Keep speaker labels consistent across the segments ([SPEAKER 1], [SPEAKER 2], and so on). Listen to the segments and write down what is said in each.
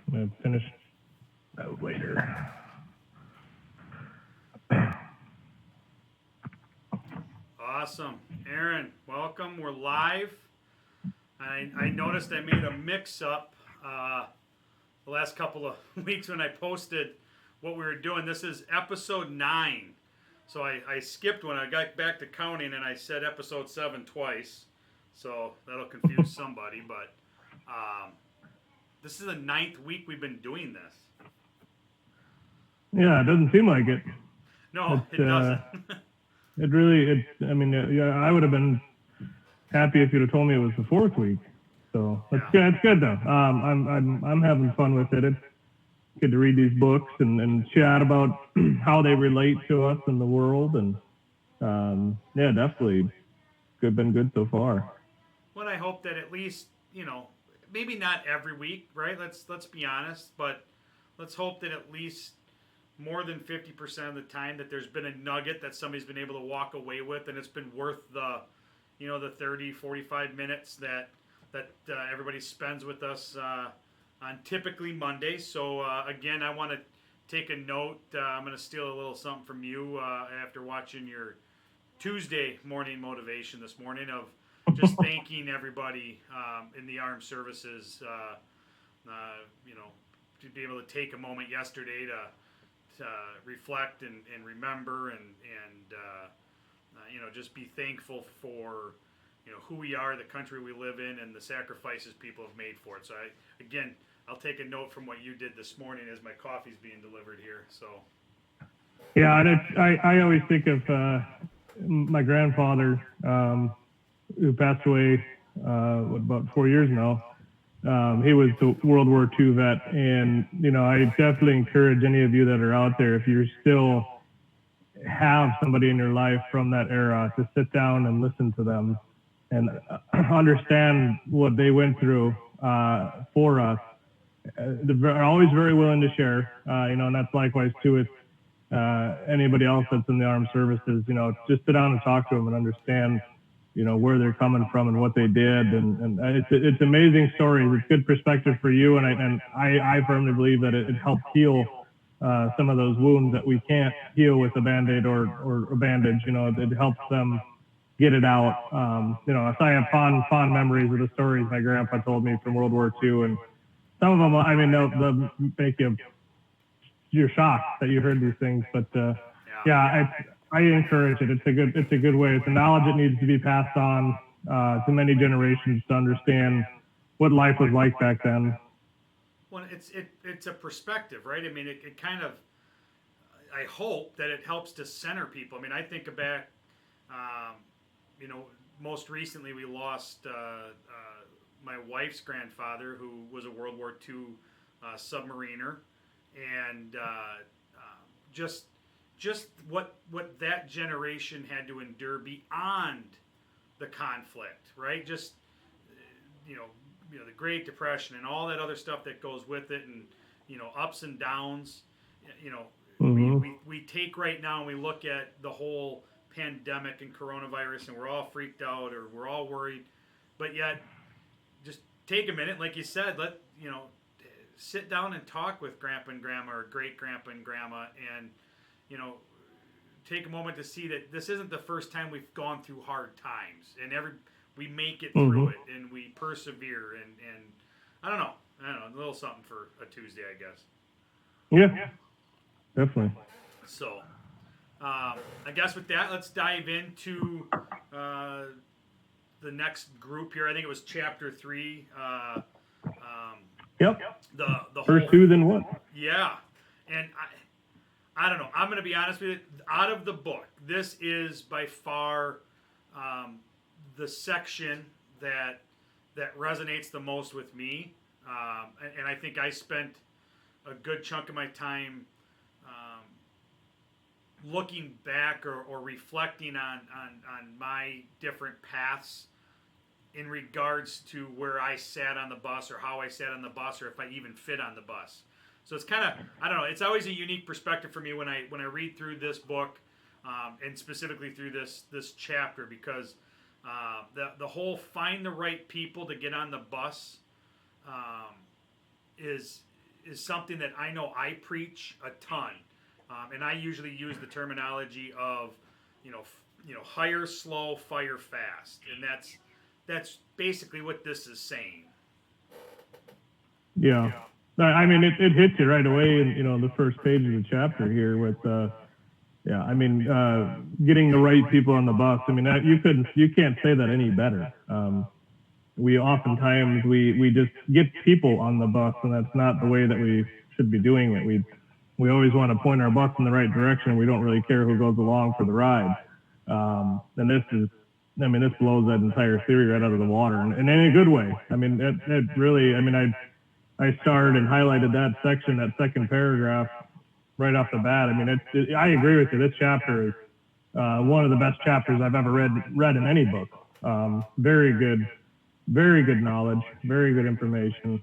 [SPEAKER 1] I'm going to finish that later.
[SPEAKER 2] Awesome. Aaron, welcome. We're live. I noticed I made a mix-up the last couple of weeks when I posted what we were doing. This is episode 9. So I skipped when I got back to counting and I said episode 7 twice. So that'll confuse somebody. But this is the 9th week we've been doing this.
[SPEAKER 1] Yeah, it doesn't seem like it.
[SPEAKER 2] No, it doesn't.
[SPEAKER 1] It really, yeah, I would have been happy if you'd have told me it was the 4th week. So that's good. It's good though. I'm having fun with it. It's good to read these books and chat about how they relate to us in the world, and yeah, definitely good. Been good so far.
[SPEAKER 2] Well, I hope that at least maybe not every week, right? Let's be honest, but let's hope that at least more than 50% of the time that there's been a nugget that somebody's been able to walk away with, and it's been worth the 30, 45 minutes that everybody spends with us on typically Mondays. So again, I want to take a note. I'm going to steal a little something from you after watching your Tuesday morning motivation this morning of just thanking everybody in the armed services. To be able to take a moment yesterday to reflect and remember and just be thankful for who we are, the country we live in, and the sacrifices people have made for it. So I'll take a note from what you did this morning as my coffee's being delivered here. So
[SPEAKER 1] yeah, and I always think of my grandfather who passed away about 4 years now. He was the World War II vet, and I definitely encourage any of you that are out there, if you still have somebody in your life from that era, to sit down and listen to them and understand what they went through for us. They're always very willing to share, and that's likewise too with anybody else that's in the armed services. Just sit down and talk to them and understand where they're coming from and what they did, and it's amazing stories. It's good perspective for you, and I firmly believe that it helps heal some of those wounds that we can't heal with a Band-Aid or a bandage. It helps them get it out. So I have fond memories of the stories my grandpa told me from World War II, and some of them, they'll make you're shocked that you heard these things, but yeah, I encourage it. It's a good way. It's a knowledge that needs to be passed on to many generations to understand what life was like back then.
[SPEAKER 2] Well, it's a perspective, right? I mean, it kind of, I hope that it helps to center people. I mean, I think back, most recently we lost my wife's grandfather, who was a World War II submariner, and just what that generation had to endure beyond the conflict, right? Just the Great Depression and all that other stuff that goes with it, and ups and downs. We take right now and we look at the whole pandemic and coronavirus, and we're all freaked out or we're all worried, but yet just take a minute, like you said, sit down and talk with grandpa and grandma or great grandpa and grandma, and take a moment to see that this isn't the first time we've gone through hard times, and we make it through it, and we persevere, and I don't know, a little something for a Tuesday, I guess.
[SPEAKER 1] Yeah, definitely.
[SPEAKER 2] So, I guess with that, let's dive into the next group here. I think it was chapter 3.
[SPEAKER 1] Yep.
[SPEAKER 2] The
[SPEAKER 1] first 2, then 1.
[SPEAKER 2] Yeah, and I don't know. I'm going to be honest with you. Out of the book, this is by far the section that resonates the most with me, and I think I spent a good chunk of my time looking back or reflecting on my different paths in regards to where I sat on the bus, or how I sat on the bus, or if I even fit on the bus. So it's kind of, I don't know, it's always a unique perspective for me when I read through this book, and specifically through this chapter, because the whole find the right people to get on the bus is is something that I know I preach a ton, and I usually use the terminology of, hire slow, fire fast, and that's basically what this is saying.
[SPEAKER 1] Yeah. I mean, it hits you right away in, the first page of the chapter here with, getting the right people on the bus. I mean, you can't say that any better. We oftentimes, we just get people on the bus, and that's not the way that we should be doing it. We always want to point our bus in the right direction. We don't really care who goes along for the ride. And this blows that entire theory right out of the water, and in a good way. I mean, it really, I started and highlighted that section, that second paragraph, right off the bat. I mean, I agree with you. This chapter is one of the best chapters I've ever read in any book. Very good knowledge, very good information.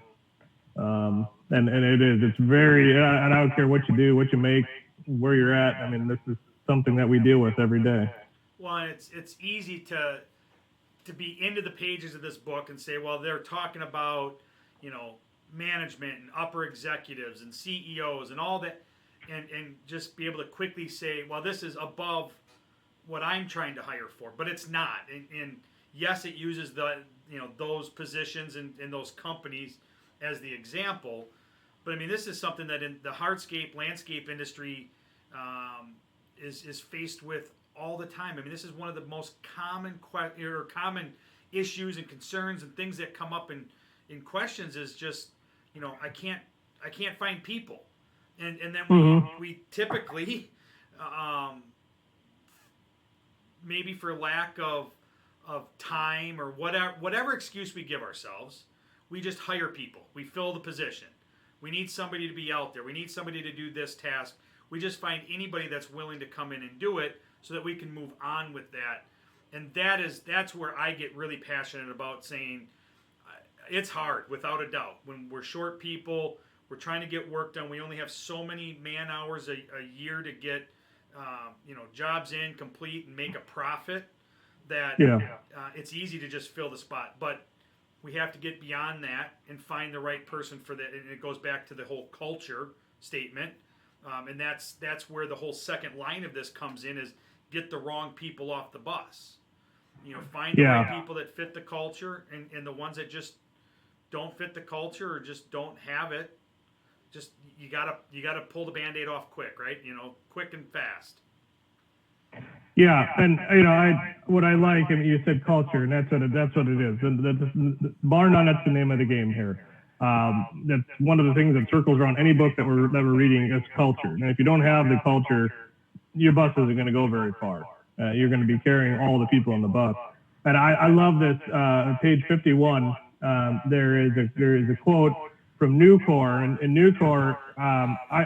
[SPEAKER 1] And it's very, and I don't care what you do, what you make, where you're at. I mean, this is something that we deal with every day.
[SPEAKER 2] Well, and it's easy to be into the pages of this book and say, well, they're talking about, management and upper executives and CEOs and all that, and just be able to quickly say, well, this is above what I'm trying to hire for, but it's not. And yes, it uses those positions and those companies as the example, but I mean, this is something that in the hardscape landscape industry is faced with all the time. I mean, this is one of the most common issues and concerns and things that come up in questions is just, I can't find people, and then we typically maybe for lack of time or whatever excuse we give ourselves, we just hire people. We fill the position. We need somebody to be out there. We need somebody to do this task. We just find anybody that's willing to come in and do it so that we can move on with that. And that's where I get really passionate about saying it's hard, without a doubt. When we're short people, we're trying to get work done. We only have so many man hours a year to get jobs in, complete, and make a profit. That it's easy to just fill the spot, but we have to get beyond that and find the right person for that. And it goes back to the whole culture statement, and that's where the whole second line of this comes in: is get the wrong people off the bus. Find the right people that fit the culture, and the ones that just don't fit the culture or just don't have it. Just you gotta pull the Band-Aid off quick, right? Quick and fast.
[SPEAKER 1] Yeah, and what I like, and you said culture, and that's what it is. Bar none, that's the name of the game here. That's one of the things that circles around any book that we're reading is culture. And if you don't have the culture, your bus isn't going to go very far. You're going to be carrying all the people on the bus. And I love this. Page 51. There is a quote from Nucor, and Nucor. I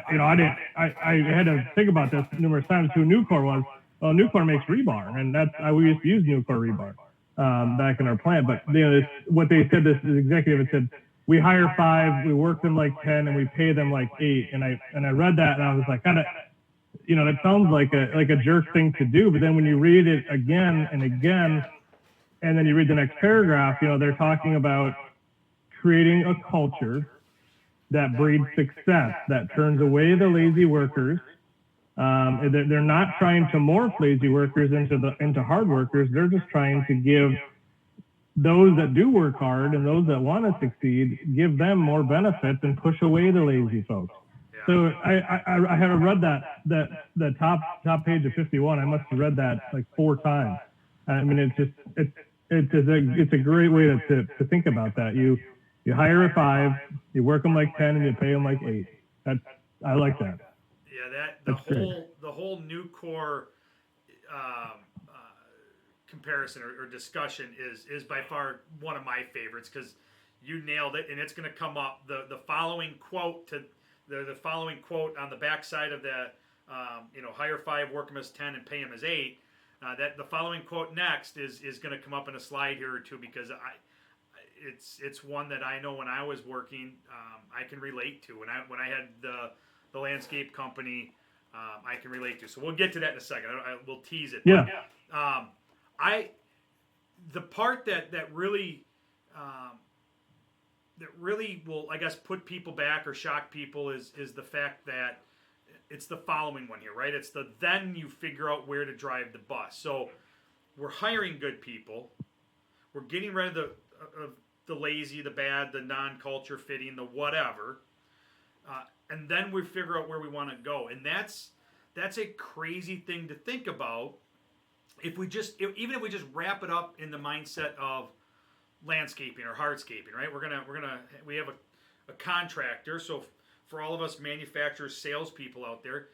[SPEAKER 1] had to think about this numerous times. Who Nucor was? Well, Nucor makes rebar, and we used to use Nucor rebar back in our plant. But what they said, this executive had said, we hire 5, we work them like 10, and we pay them like 8. And I read that, and I was like, that sounds like a jerk thing to do. But then when you read it again and again, and then you read the next paragraph, they're talking about creating a culture that breeds success, that turns away the lazy workers. They're not trying to morph lazy workers into hard workers. They're just trying to give those that do work hard and those that want to succeed, give them more benefits and push away the lazy folks. Yeah. So I have read that top page of 51. I must have read that like 4 times. I mean, it's a great way to think about that. You hire a 5, you work them like 10, and you pay them like 8. I like that.
[SPEAKER 2] Yeah, the whole Nucor comparison or discussion is by far one of my favorites, because you nailed it, and it's going to come up. The following quote the following quote on the backside of the hire 5, work them as 10, and pay them as 8. That the following quote next is going to come up in a slide here or two, because it's one that I know when I was working, I can relate to. When I had the landscape company, I can relate to. So we'll get to that in a second. We'll tease it.
[SPEAKER 1] Yeah.
[SPEAKER 2] But, the part that really that really will, I guess, put people back or shock people is the fact that it's the following one here, right? It's then you figure out where to drive the bus. So we're hiring good people. We're getting rid of the lazy, the bad, the non-culture fitting, the whatever, and then we figure out where we want to go. And that's a crazy thing to think about. Even if we just wrap it up in the mindset of landscaping or hardscaping, right? We have a contractor. So for all of us manufacturers, salespeople out there,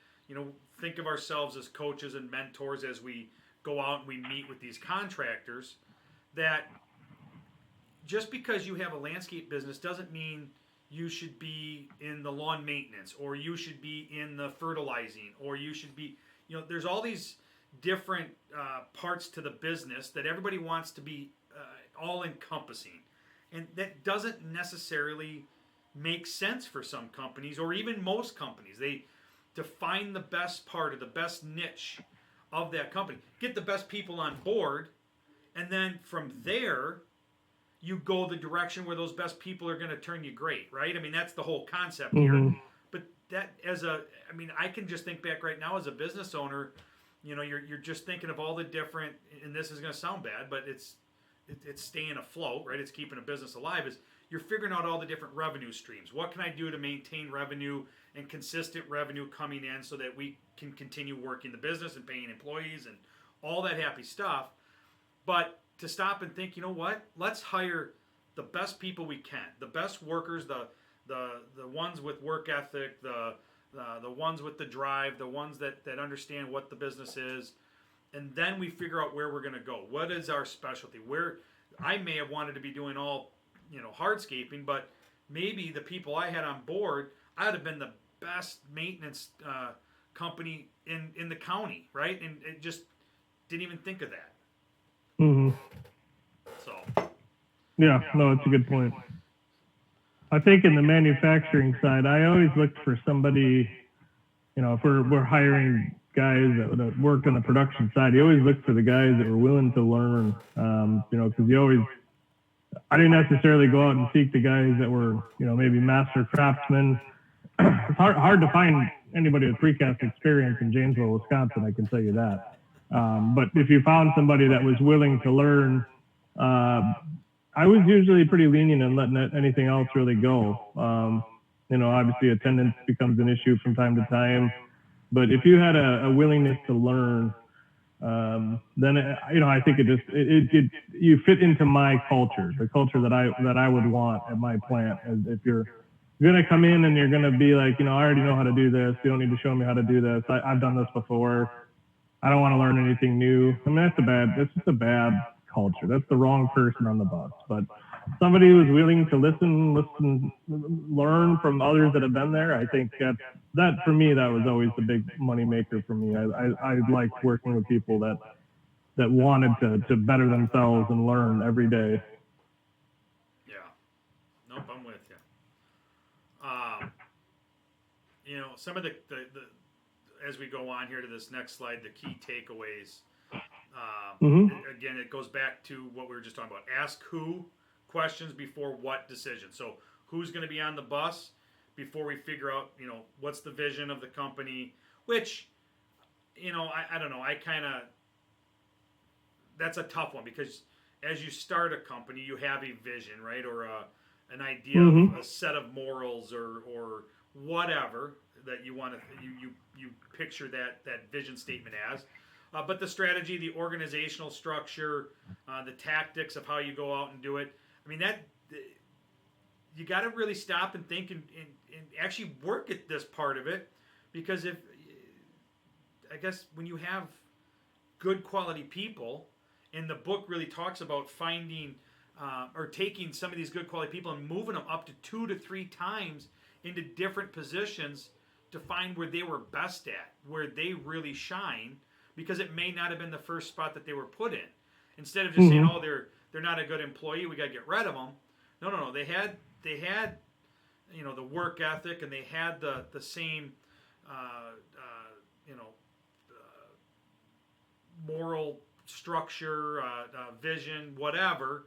[SPEAKER 2] think of ourselves as coaches and mentors as we go out and we meet with these contractors. That just because you have a landscape business doesn't mean you should be in the lawn maintenance, or you should be in the fertilizing, or you should be, there's all these different parts to the business that everybody wants to be all encompassing. And that doesn't necessarily make sense for some companies, or even most companies. They define the best part of the best niche of that company, get the best people on board, and then from there, you go the direction where those best people are going to turn you great, right? I mean, that's the whole concept here. But I can just think back right now as a business owner, you're just thinking of all the different, and this is going to sound bad, but it's staying afloat, right? It's keeping a business alive. Is you're figuring out all the different revenue streams. What can I do to maintain revenue and consistent revenue coming in so that we can continue working the business and paying employees and all that happy stuff? But to stop and think, what? Let's hire the best people we can, the best workers, the ones with work ethic, the ones with the drive, the ones that understand what the business is, and then we figure out where we're going to go. What is our specialty? Where I may have wanted to be doing all, hardscaping, but maybe the people I had on board, I'd have been the best maintenance company in the county, right? And it just didn't even think of that. So.
[SPEAKER 1] Yeah, no, it's a good point. I think in the manufacturing side, I always looked for somebody, if we're hiring guys that work on the production side, you always look for the guys that were willing to learn, because I didn't necessarily go out and seek the guys that were, maybe master craftsmen. It's hard to find anybody with precast experience in Janesville, Wisconsin, I can tell you that. But if you found somebody that was willing to learn, I was usually pretty lenient in letting anything else really go. Obviously attendance becomes an issue from time to time, but if you had a willingness to learn, then I think you fit into my culture, the culture that I would want at my plant. If you're gonna come in and you're gonna be like, I already know how to do this. You don't need to show me how to do this. I've done this before. I don't want to learn anything new. I mean, that's just a bad culture. That's the wrong person on the bus. But somebody who's willing to listen, learn from others that have been there, I think that for me, that was always the big money maker for me. I liked working with people that wanted to better themselves and learn every day.
[SPEAKER 2] Yeah. Nope, I'm with you. Some of the as we go on here to this next slide, the key takeaways. Again, it goes back to what we were just talking about. Ask who questions before what decision. So who's going to be on the bus before we figure out, what's the vision of the company, which, I don't know. That's a tough one because as you start a company, you have a vision, right? Or an idea of a set of morals or whatever that you want to, you picture that vision statement as. But the strategy, the organizational structure, the tactics of how you go out and do it. I mean, you got to really stop and think and actually work at this part of it, because when you have good quality people, and the book really talks about finding or taking some of these good quality people and moving them up to 2 to 3 times into different positions to find where they were best at, where they really shine, because it may not have been the first spot that they were put in. Instead of just saying, "Oh, they're not a good employee, we got to get rid of them." No. They had the work ethic, and they had the same moral structure, vision, whatever.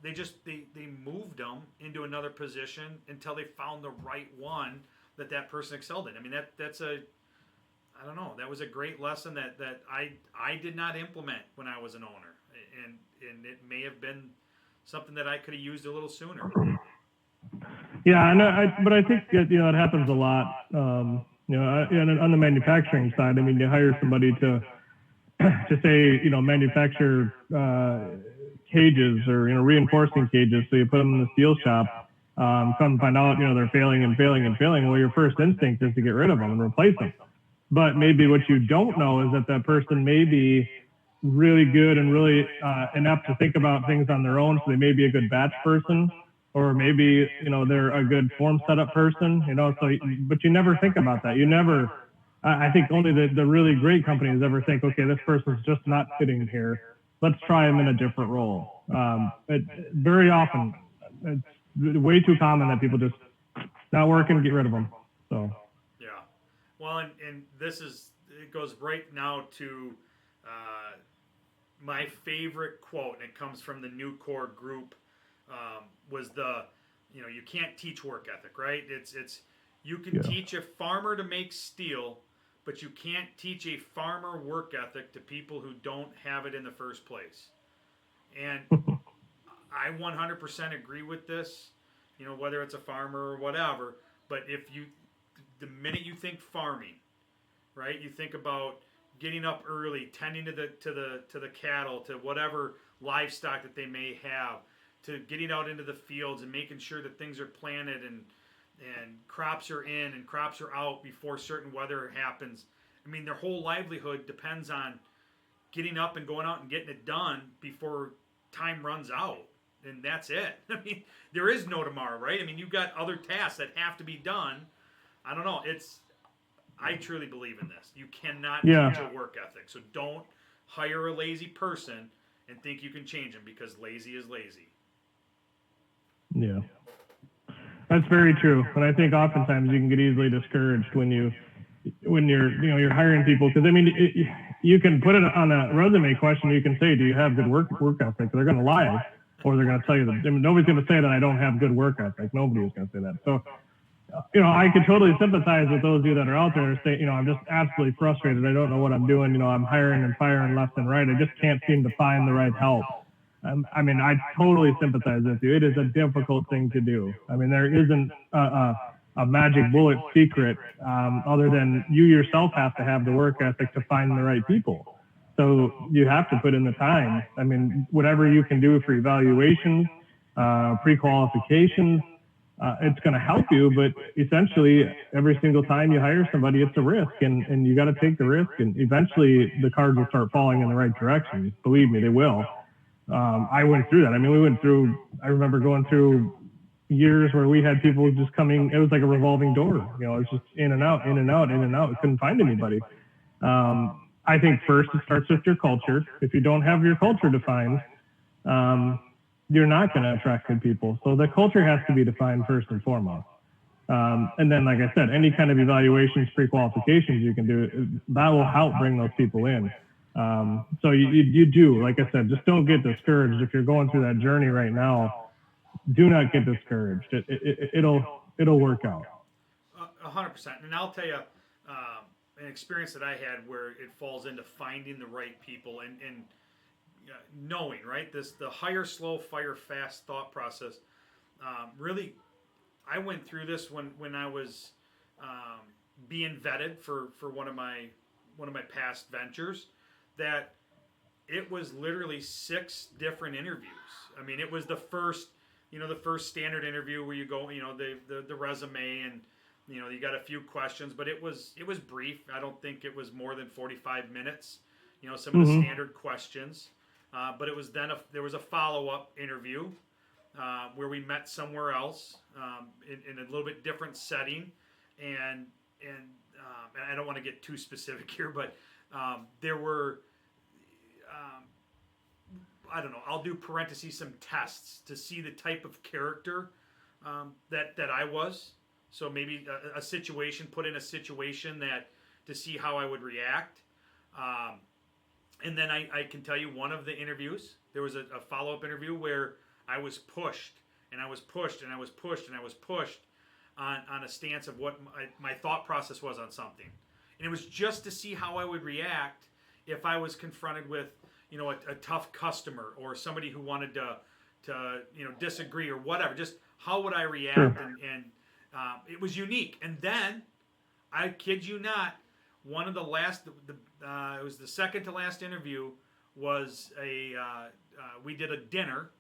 [SPEAKER 2] they moved them into another position until they found the right one that person excelled in. I mean, that's a, I don't know, that was a great lesson that I did not implement when I was an owner, and it may have been something that I could have used a little sooner.
[SPEAKER 1] Yeah, but I think that, it happens a lot. And on the manufacturing side, I mean, you hire somebody to say, manufacture cages or reinforcing cages. So you put them in the steel shop. Come find out, they're failing and failing and failing. Well, your first instinct is to get rid of them and replace them. But maybe what you don't know is that person may be really good and really inept to think about things on their own. So they may be a good batch person, or maybe they're a good form setup person. So but you never think about that. You never. I think only the really great companies ever think, okay, this person's just not fitting here. Let's try him in a different role. Very often, it's way too common that people just not working, get rid of them. So.
[SPEAKER 2] Yeah. Well, and it goes right now to my favorite quote, and it comes from the New Core group, was you can't teach work ethic, right? It's you can teach a farmer to make steel, but you can't teach a farmer work ethic to people who don't have it in the first place. And I 100% agree with this, whether it's a farmer or whatever, but the minute you think farming, right, you think about getting up early, tending to the cattle, to whatever livestock that they may have, to getting out into the fields and making sure that things are planted and crops are in and crops are out before certain weather happens. I mean, their whole livelihood depends on getting up and going out and getting it done before time runs out. And that's it. I mean, there is no tomorrow, right? I mean, you've got other tasks that have to be done. I don't know. I truly believe in this. You cannot teach a work ethic. So don't hire a lazy person and think you can change them, because lazy is lazy.
[SPEAKER 1] Yeah. That's very true. And I think oftentimes you can get easily discouraged when you're hiring people, because I mean, you can put it on a resume question. You can say, do you have good work ethic? They're going to lie, or they're going to tell you that. I mean, nobody's going to say that I don't have good work ethic. Nobody is going to say that. So, I could totally sympathize with those of you that are out there saying, I'm just absolutely frustrated. I don't know what I'm doing. I'm hiring and firing left and right. I just can't seem to find the right help. I mean, I totally sympathize with you. It is a difficult thing to do. I mean, there isn't a magic bullet secret other than you yourself have to have the work ethic to find the right people. So you have to put in the time. I mean, whatever you can do for evaluations, pre-qualifications, it's going to help you, but essentially every single time you hire somebody, it's a risk, and you got to take the risk, and eventually the cards will start falling in the right direction. Believe me, they will. I went through that. I mean, I remember going through years where we had people just coming. It was like a revolving door. It was just in and out, in and out, in and out. We couldn't find anybody. I think first it starts with your culture. If you don't have your culture defined, you're not going to attract good people. So the culture has to be defined first and foremost. And then, like I said, any kind of evaluations, pre-qualifications you can do, that will help bring those people in. So you do, like I said, just don't get discouraged. If you're going through that journey right now, do not get discouraged. It'll work out.
[SPEAKER 2] 100%. And I'll tell you, an experience that I had where it falls into finding the right people and knowing, right, the hire slow, fire fast thought process. Really, I went through this when I was being vetted for one of my past ventures. That it was literally 6 different interviews. I mean, it was the first standard interview where you go, the resume, and you got a few questions, but it was brief. I don't think it was more than 45 minutes. Some of the standard questions. But it was then there was a follow-up interview where we met somewhere else in a little bit different setting, and I don't want to get too specific here, but there were I don't know. I'll do parentheses some tests to see the type of character that I was. So maybe a situation, put in a situation to see how I would react. And then I can tell you one of the interviews, there was a follow-up interview where I was pushed and I was pushed and I was pushed and I was pushed on a stance of what my thought process was on something. And it was just to see how I would react if I was confronted with, a tough customer or somebody who wanted to disagree or whatever. Just how would I react?
[SPEAKER 1] Sure.
[SPEAKER 2] And it was unique. And then, I kid you not, one of the last, it was the second to last interview, was we did a dinner,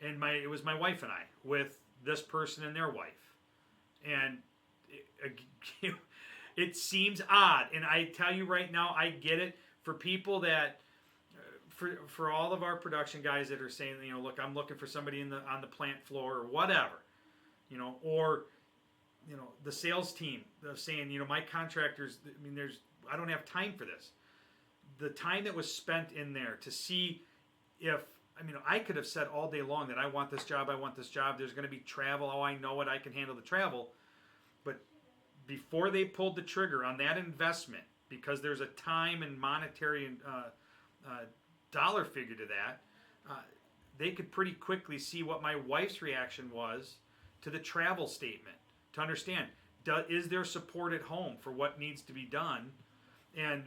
[SPEAKER 2] and it was my wife and I with this person and their wife, and it seems odd, and I tell you right now, I get it for people that, for all of our production guys that are saying, look, I'm looking for somebody on the plant floor or whatever, or the sales team saying, my contractors, I don't have time for this. The time that was spent in there to see if, I could have said all day long that I want this job, there's going to be travel, oh, I know it, I can handle the travel. But before they pulled the trigger on that investment, because there's a time and monetary dollar figure to that, they could pretty quickly see what my wife's reaction was to the travel statement, to understand, is there support at home for what needs to be done, and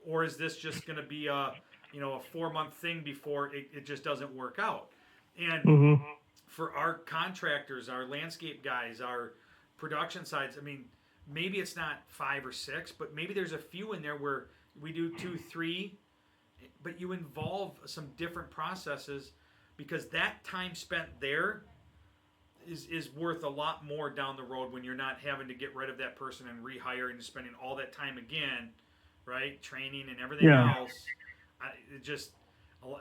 [SPEAKER 2] or is this just going to be a 4-month thing before it just doesn't work out? And for our contractors, our landscape guys, our production sides, maybe it's not 5 or 6, but maybe there's a few in there where we do 2, 3, but you involve some different processes, because that time spent there is worth a lot more down the road when you're not having to get rid of that person and rehire and spending all that time again, right? Training and everything else.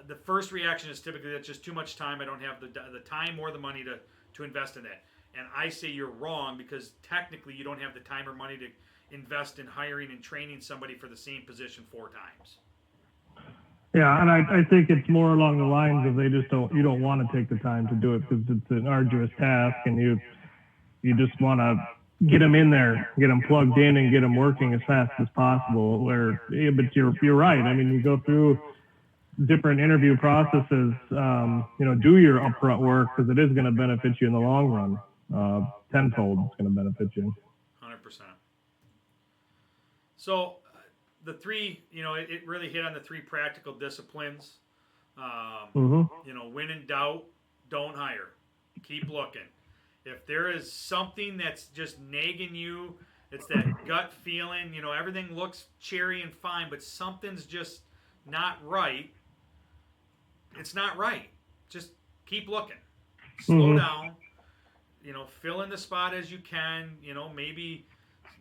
[SPEAKER 2] The first reaction is typically that's just too much time. I don't have the time or the money to invest in that. And I say you're wrong, because technically you don't have the time or money to invest in hiring and training somebody for the same position 4 times.
[SPEAKER 1] Yeah, and I think it's more along the lines of you don't want to take the time to do it because it's an arduous task, and you just want to get them in there, get them plugged in, and get them working as fast as possible. But you're right. You go through different interview processes. Do your upfront work, because it is going to benefit you in the long run. Tenfold, it's going to benefit you.
[SPEAKER 2] 100%. So the 3, it really hit on the 3 practical disciplines. When in doubt, don't hire. Keep looking. If there is something that's just nagging you, it's that gut feeling, everything looks cherry and fine, but something's just not right. It's not right. Just keep looking. Slow down. Fill in the spot as you can. Maybe,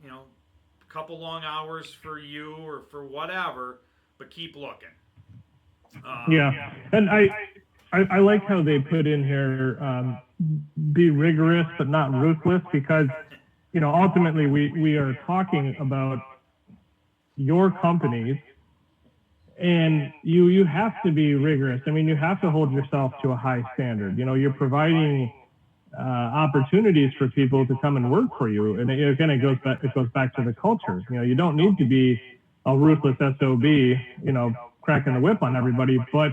[SPEAKER 2] a couple long hours for you or for whatever, but keep looking.
[SPEAKER 1] Yeah, and I like how they put in here, be rigorous but not ruthless, because ultimately we are talking about your companies, and you have to be rigorous. You have to hold yourself to a high standard. You're providing opportunities for people to come and work for you, and again it goes back to the culture. You don't need to be a ruthless SOB, cracking the whip on everybody, but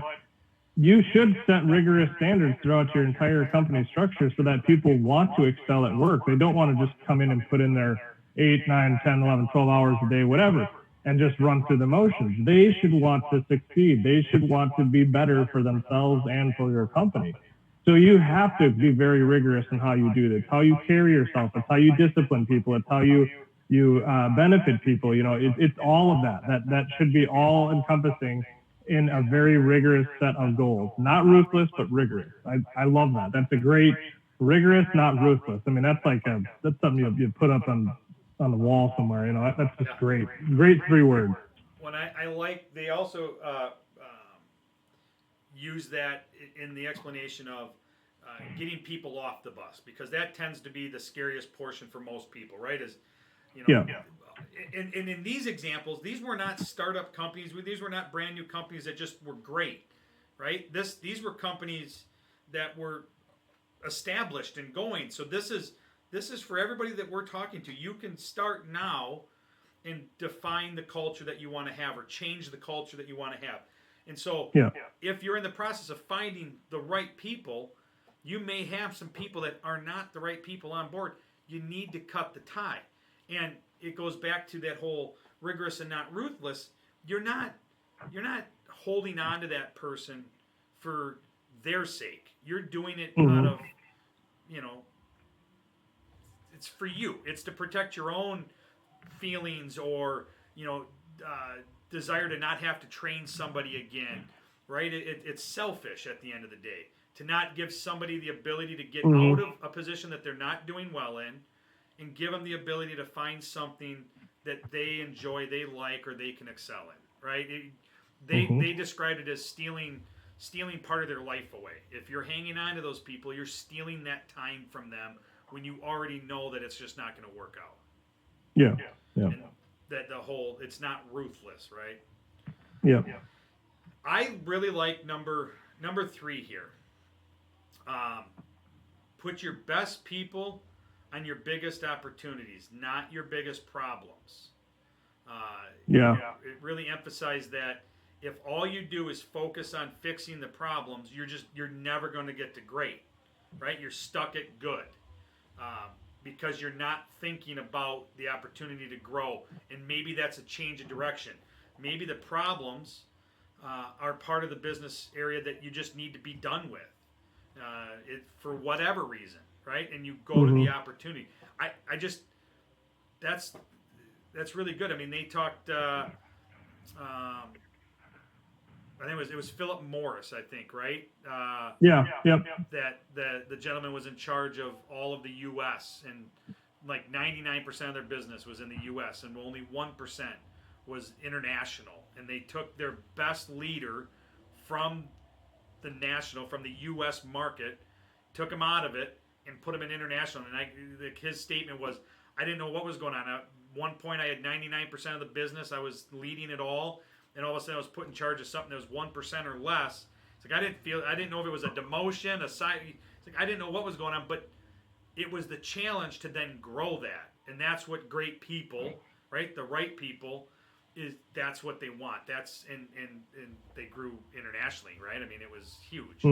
[SPEAKER 1] you should set rigorous standards throughout your entire company structure so that people want to excel at work. They don't want to just come in and put in their 8, 9, 10, 11, 12 hours a day, whatever, and just run through the motions. They should want to succeed. They should want to be better for themselves and for your company. So you have to be very rigorous in how you do this, how you carry yourself. It's how you discipline people. It's how you benefit people. It's all of that. That should be all encompassing in a very rigorous set of goals. Not ruthless, but rigorous. I love that. That's a great rigorous, not ruthless. That's something you put up on the wall somewhere. That's just great. Great 3 words.
[SPEAKER 2] When I like, they also use that in the explanation of getting people off the bus, because that tends to be the scariest portion for most people, right? And in these examples, these were not startup companies. These were not brand new companies that just were great, right? These were companies that were established and going. So this is for everybody that we're talking to. You can start now and define the culture that you want to have, or change the culture that you want to have. And so,
[SPEAKER 1] Yeah.
[SPEAKER 2] if you're in the process of finding the right people, you may have some people that are not the right people on board. You need to cut the tie. And it goes back to that whole rigorous and not ruthless. You're not holding on to that person for their sake. You're doing it out of, you know, it's for you. It's to protect your own feelings or, you know, desire to not have to train somebody again, right? It's selfish at the end of the day to not give somebody the ability to get out of a position that they're not doing well in and give them the ability to find something that they enjoy, they like, or they can excel in, right? They described it as stealing part of their life away. If you're hanging on to those people, you're stealing that time from them when you already know that it's just not going to work out.
[SPEAKER 1] Yeah. Yeah.
[SPEAKER 2] And that the whole, it's not ruthless, right?
[SPEAKER 1] Yeah.
[SPEAKER 2] I really like number 3 here. Put your best people on your biggest opportunities, not your biggest problems. It really emphasized that if all you do is focus on fixing the problems, you're never going to get to great, right? You're stuck at good. Because you're not thinking about the opportunity to grow, and maybe that's a change of direction. Maybe the problems are part of the business area that you just need to be done with, for whatever reason, right? And you go to the opportunity. I just that's really good. I mean, they talked. I think it was Philip Morris, I think, right?
[SPEAKER 1] Yep.
[SPEAKER 2] That the gentleman was in charge of all of the U.S. and like 99% of their business was in the U.S. and only 1% was international. And they took their best leader from the U.S. market, took him out of it, and put him in international. And his statement was, I didn't know what was going on. At one point, I had 99% of the business. I was leading it all. And all of a sudden I was put in charge of something that was 1% or less. It's like I didn't know if it was a demotion, a side. It's like I didn't know what was going on, but it was the challenge to then grow that, and that's what great people, right? The right people, that's what they want. That's and they grew internationally, right? I mean, it was huge.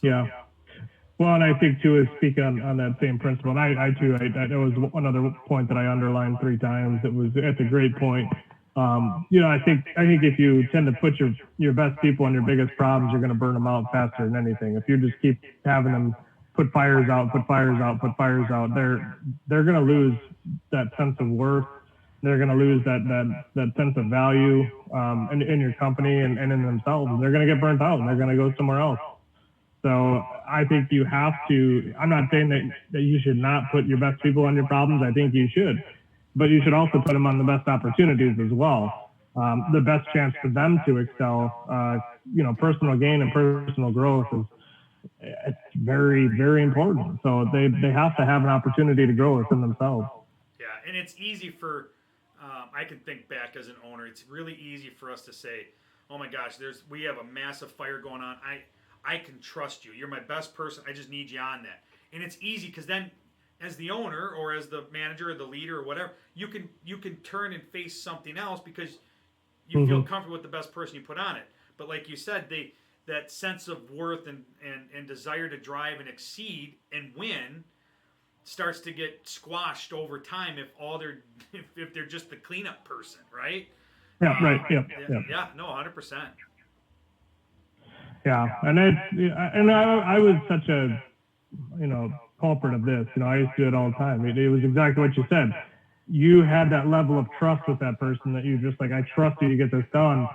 [SPEAKER 1] Yeah. Well, and I think too is speak on that same principle. And I too, that was another point that I underlined 3 times. It was at the great point. I think if you tend to put your best people on your biggest problems, you're going to burn them out faster than anything. If you just keep having them put fires out, they're going to lose that sense of worth. They're going to lose that sense of value in your company and in themselves. They're going to get burnt out and they're going to go somewhere else. So I think you have to. I'm not saying that you should not put your best people on your problems. I think you should. But you should also put them on the best opportunities as well. The best chance for them to excel, personal gain and personal growth it's very, very important. So they have to have an opportunity to grow within themselves.
[SPEAKER 2] Yeah, and it's easy for, I can think back as an owner, it's really easy for us to say, oh my gosh, we have a massive fire going on. I can trust you. You're my best person. I just need you on that. And it's easy because then as the owner or as the manager or the leader or whatever, you can turn and face something else because you feel comfortable with the best person you put on it. But like you said, that sense of worth and desire to drive and exceed and win starts to get squashed over time if they're just the cleanup person, right?
[SPEAKER 1] Yeah, right.
[SPEAKER 2] Yeah, no, 100%.
[SPEAKER 1] Yeah, and I was such a culprit of this. I used to do it all the time. It was exactly what you said. You had that level of trust with that person that you just like, I trust you to get this done.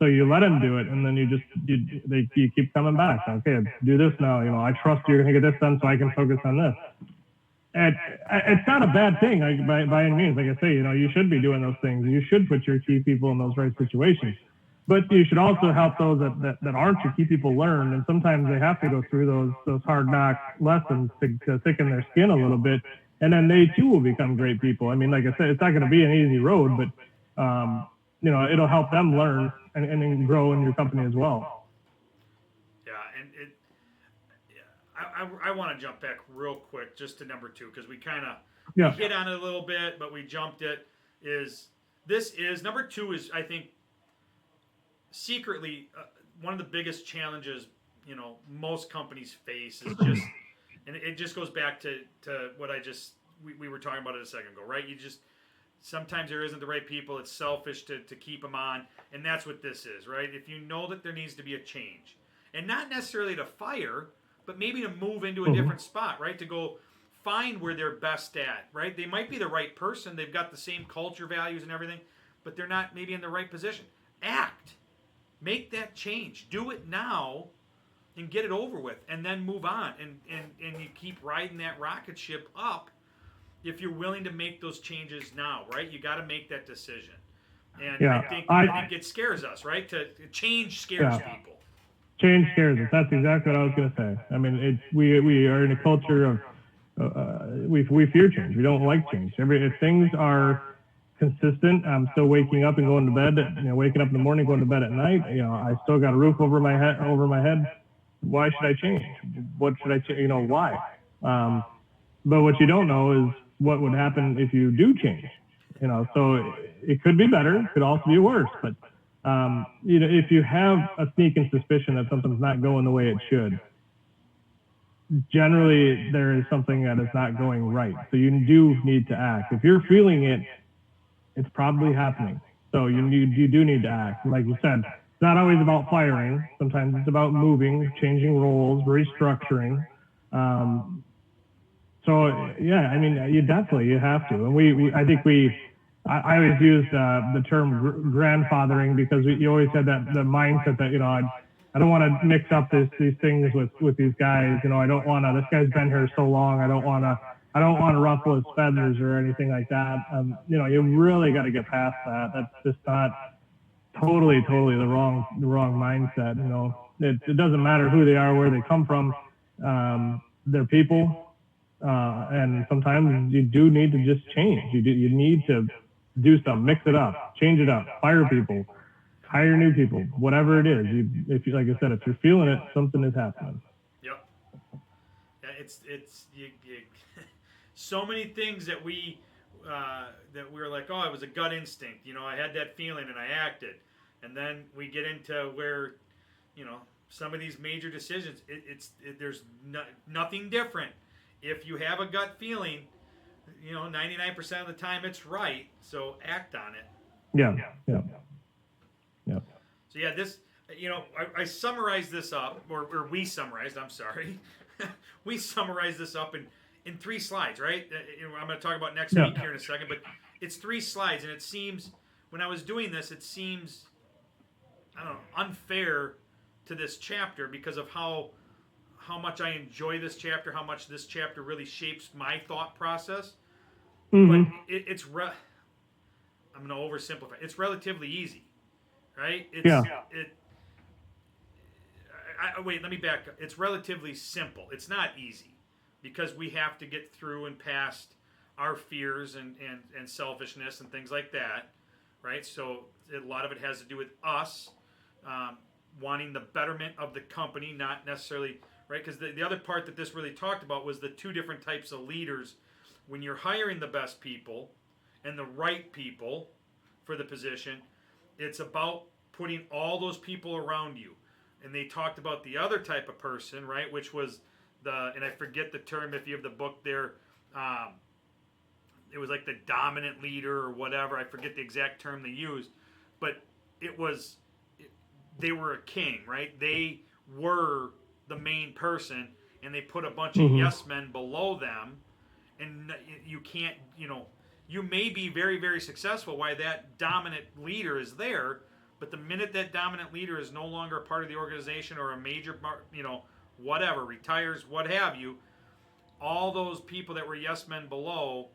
[SPEAKER 1] So you let him do it, and then you keep coming back. Okay, do this now. I trust you're going to get this done, so I can focus on this. And it's not a bad thing by any means. Like I say, you should be doing those things. You should put your key people in those right situations. But you should also help those that aren't your key people learn. And sometimes they have to go through those hard knock lessons to thicken their skin a little bit. And then they too will become great people. I mean, like I said, it's not going to be an easy road, but it'll help them learn and then grow in your company as well.
[SPEAKER 2] Yeah, and I want to jump back real quick just to number 2 because we kind of hit on it a little bit, but we jumped it. Number 2 is, I think, secretly, one of the biggest challenges, most companies face is just, and it just goes back to what we were talking about it a second ago, right? Sometimes there isn't the right people. It's selfish to keep them on. And that's what this is, right? If you know that there needs to be a change, and not necessarily to fire, but maybe to move into a different spot, right? To go find where they're best at, right? They might be the right person. They've got the same culture, values, and everything, but they're not maybe in the right position. Act. Make that change. Do it now and get it over with, and then move on. And you keep riding that rocket ship up if you're willing to make those changes now, right? You got to make that decision. And I think it scares us, right? To change scares people.
[SPEAKER 1] Change scares us. That's exactly what I was going to say. I mean, we are in a culture of we fear change. We don't like change. If things are consistent, I'm still waking up and going to bed. Waking up in the morning, going to bed at night. I still got a roof over my head. Why should I change? What should I change? Why? But what you don't know is what would happen if you do change. So it could be better. It could also be worse. But if you have a sneaking suspicion that something's not going the way it should, generally there is something that is not going right. So you do need to act. If you're feeling it, it's probably happening. So you do need to act. Like you said, it's not always about firing. Sometimes it's about moving, changing roles, restructuring. So yeah, I mean, you have to. And I always use the term grandfathering because you always had the mindset that I don't want to mix up these things with these guys. I don't want to. This guy's been here so long. I don't want to ruffle his feathers or anything like that. You really got to get past that. That's just not totally the wrong mindset. It doesn't matter who they are, where they come from. They're people, and sometimes you do need to just change. You need to do something, mix it up, change it up, fire people, hire new people, whatever it is. Like I said, if you're feeling it, something is happening.
[SPEAKER 2] Yep. Yeah, it's so many things that we were like, oh, it was a gut instinct. I had that feeling and I acted, and then we get into where, some of these major decisions, there's nothing different. If you have a gut feeling, 99% of the time it's right. So act on it.
[SPEAKER 1] Yeah.
[SPEAKER 2] So yeah, this, I summarized this up, or we summarized. I'm sorry, we summarized this up in 3 slides, right? I'm going to talk about next week here in a second, but it's 3 slides, and it seems when I was doing this, it seems unfair to this chapter because of how much I enjoy this chapter, how much this chapter really shapes my thought process. Mm-hmm. But I'm going to oversimplify. It's relatively easy, right? Wait, let me back up. It's relatively simple. It's not easy because we have to get through and past our fears and selfishness and things like that, right? So a lot of it has to do with us wanting the betterment of the company, not necessarily, right? Because the other part that this really talked about was the 2 different types of leaders. When you're hiring the best people and the right people for the position, it's about putting all those people around you. And they talked about the other type of person, right, which was and I forget the term if you have the book there, it was like the dominant leader or whatever. I forget the exact term they used, but they were a king, right? They were the main person, and they put a bunch of yes men below them, and you can't, you may be very, very successful while that dominant leader is there, but the minute that dominant leader is no longer a part of the organization or a major part, whatever, retires, what have you, all those people that were yes men below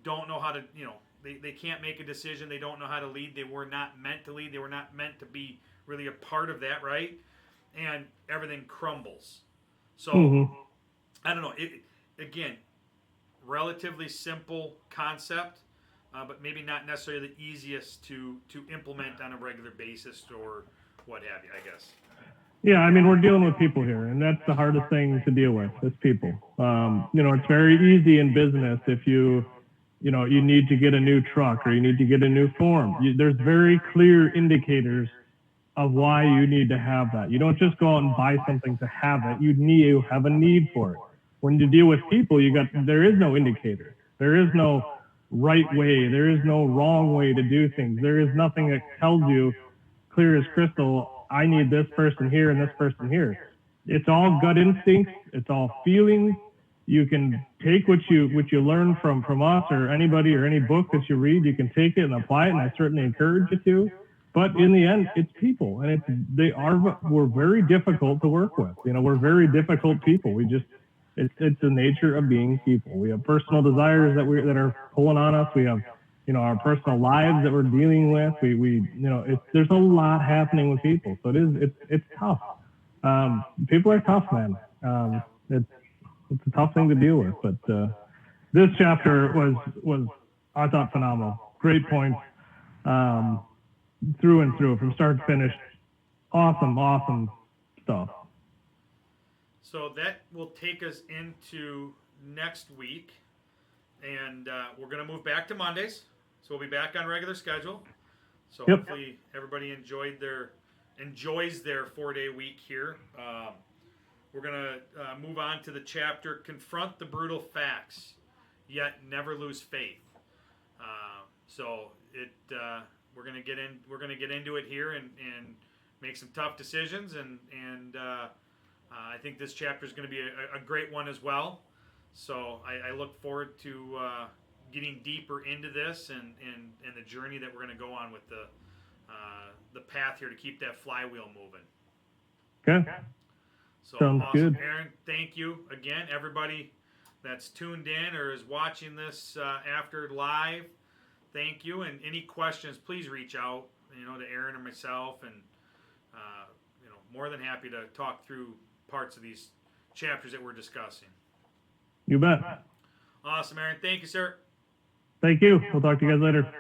[SPEAKER 2] don't know how to, they can't make a decision. They don't know how to lead. They were not meant to lead. They were not meant to be really a part of that, right? And everything crumbles. So, I don't know. Again, relatively simple concept, but maybe not necessarily the easiest to implement on a regular basis or what have you, I guess.
[SPEAKER 1] Yeah, I mean, we're dealing with people here, and that's the hardest thing to deal with, is people. It's very easy in business if you need to get a new truck or you need to get a new form. There's very clear indicators of why you need to have that. You don't just go out and buy something to have it. You have a need for it. When you deal with people, there is no indicator. There is no right way. There is no wrong way to do things. There is nothing that tells you clear as crystal, I need this person here and this person here. It's all gut instincts. It's all feelings. You can take what you learn from us or anybody or any book that you read. You can take it and apply it, and I certainly encourage you to. But in the end, it's people, and we're very difficult to work with. We're very difficult people. It's the nature of being people. We have personal desires that are pulling on us. We have, our personal lives that we're dealing with. There's a lot happening with people, so it's tough. People are tough, man. It's a tough thing to deal with, but this chapter was I thought phenomenal. Great points through and through, from start to finish. Awesome stuff.
[SPEAKER 2] So that will take us into next week, and we're going to move back to Mondays. So we'll be back on regular schedule. So hopefully everybody enjoys their 4-day week here. We're going to move on to the chapter, Confront the Brutal Facts, Yet Never Lose Faith. We're going to get into it here and make some tough decisions, and I think this chapter is going to be a great one as well. So I look forward to getting deeper into this and the journey that we're going to go on with the path here to keep that flywheel moving.
[SPEAKER 1] Okay.
[SPEAKER 2] So
[SPEAKER 1] Sounds
[SPEAKER 2] awesome.
[SPEAKER 1] good.
[SPEAKER 2] Aaron, thank you again. Everybody that's tuned in or is watching this after live, thank you. And any questions, please reach out, to Aaron or myself, and more than happy to talk through parts of these chapters that we're discussing.
[SPEAKER 1] You bet.
[SPEAKER 2] Awesome, Aaron. Thank you, sir.
[SPEAKER 1] Thank you. We'll talk to you guys later.